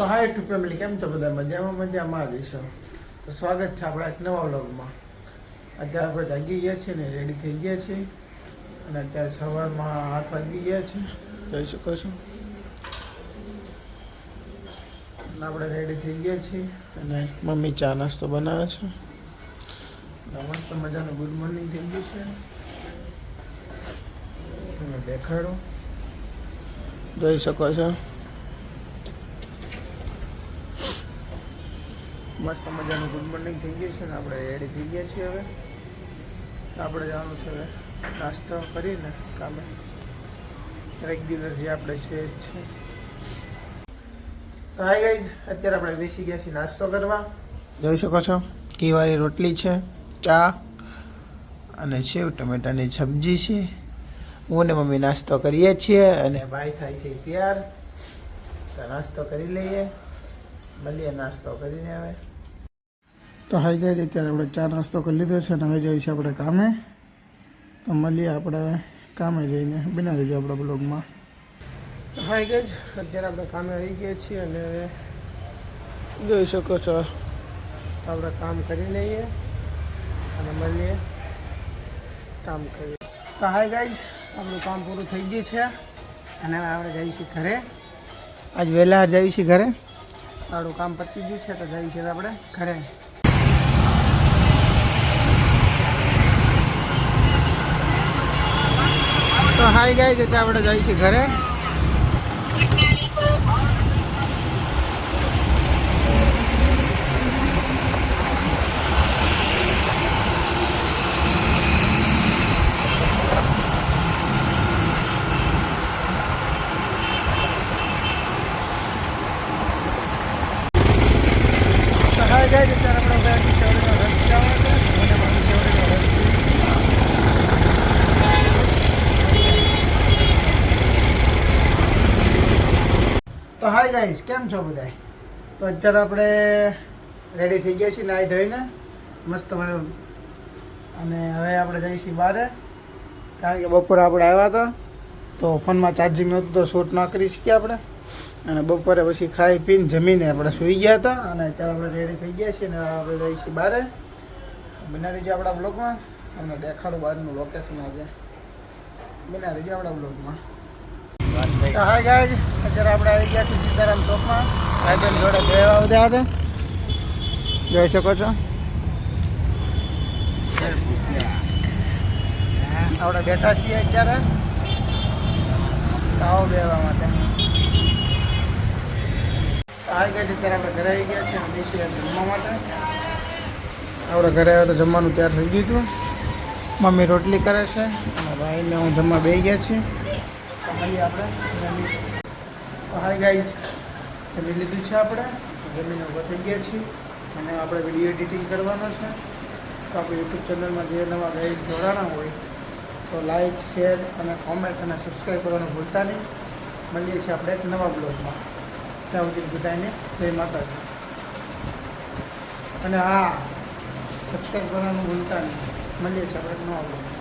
તો હાય two family, કેમ છો બધા? મજામાં જઈશું. તો સ્વાગત છે આપણા એક નવા વ્લોગમાં. અત્યારે આપણે જાગી ગયા છીએ ને રેડી થઈ ગયા છીએ, અને અત્યારે સવારમાં 8 વાગી ગયા છે, જોઈ શકો છો. અને આપણે રેડી થઈ ગયા છીએ અને મમ્મી ચા નાસ્તો બનાવે છે. મસ્ત મજાનું ગુડ મોર્નિંગ થઈ ગયું છે. તમે દેખાડો, જોઈ શકો છો. મસ્ત મજાનું ગુડ મોર્નિંગ થઈ ગયું છે ને આપણે રેડી થઈ ગયા છીએ. હવે આપણે જવાનું છે હવે નાસ્તો કરીને કામે. રેગ્યુલર જે આપણે છે જ છે. તો હાય ગાઈઝ, અત્યારે આપણે બેસી ગયા છીએ નાસ્તો કરવા. જોઈ શકો છો, ઘીવાળી રોટલી છે, ચા અને સેવ ટમેટાની સબ્જી છે. હું ને મમ્મી નાસ્તો કરીએ છીએ અને ભાઈ થાય છે તૈયાર. તો નાસ્તો કરી લઈએ, મળીએ નાસ્તો કરીને. હવે તો હાઈ ગાઈઝ, અત્યારે આપણે ચા નાસ્તો કરી લીધો છે અને હવે જઈશું આપણે કામે. તો મળીએ આપણે કામે જઈને, બના રહીજો આપણા બ્લોગમાં. તો હાઈ ગાઈઝ, અત્યારે આપણે કામે આવી ગયા છીએ અને હવે જોઈ શકો છો. તો આપણે કામ કરી લઈએ અને મળીએ કામ કરીએ. તો હાઈ ગાઈઝ, આપણું કામ પૂરું થઈ ગયું છે અને હવે આપણે જઈશું ઘરે. આજ વહેલા જઈશું ઘરે, આપણું કામ પતી ગયું છે તો જઈશું આપણે ઘરે. તો હાઈ ગાઈઝ, એટલે આપણે જઈશું ઘરે. હાઈ ગાઈઝ, અત્યારે આપણે ગયા શેવડીનો રસ જવાનો છે. મને મારું શેવડીનો રસ તો હાય ગાઈઝ, કેમ છો બધા? તો અત્યારે આપણે રેડી થઈ ગયા છીએ નાહી ધોઈને મસ્ત મજા. અને હવે આપણે જઈશું બહાર, કારણ કે બપોરે આપણે આવ્યા હતા તો ફોનમાં ચાર્જિંગ નહોતું તો શૂટ ના કરી શકીએ આપણે. અને બપોરે પછી ખાઈ પીને જમીને આપણે સૂઈ ગયા હતા અને અત્યારે આપણે રેડી થઈ ગયા છીએ અને આપણે જઈશું બહાર. બના રહીજો આપણા બ્લોગમાં, અમને દેખાડું બહારનું લોકેશન. આજે બના રહીજો આપણા બ્લોગમાં. તો હાય ગાઈઝ, અત્યારે આપણે આવી ગયા છીએ સીતારામ ચોકમાં. ભાઈબંધ જોડે બે આવ્યા હતા, જોઈ શકો છો. આપણે બેઠા છીએ અત્યારે આવો બેવા માટે. હાય ગાઈઝ, અત્યારે આપણે ઘરે આવી ગયા છીએ અને બેસીએ જમવા માટે. આપણે ઘરે આવ્યા તો જમવાનું તૈયાર થઈ ગયું હતું. મમ્મી રોટલી કરે છે અને ભાઈને હું જમવા બેસી ગયા છીએ. મળીએ આપણે. તો હાય ગાઈઝ, જમી લીધું છે આપણે, જમીને ઊભા થઈ ગયા છીએ અને આપણે વિડીયો એડિટિંગ કરવાનો છે. તો આપણે યુટ્યુબ ચેનલમાં જે નવા ગાઈડ જોડાણા હોય તો લાઈક, શેર અને કોમેન્ટ અને સબસ્ક્રાઈબ કરવાનું ભૂલતા નહીં. મળીએ છીએ આપણે એક નવા બ્લોગમાં. ત્યાં સુધી બધાને જય માતાજી. અને હા, સબસ્ક્રાઈબ કરવાનું ભૂલતા નહીં. મળીએ છીએ આપણે એક નવા બ્લોગમાં.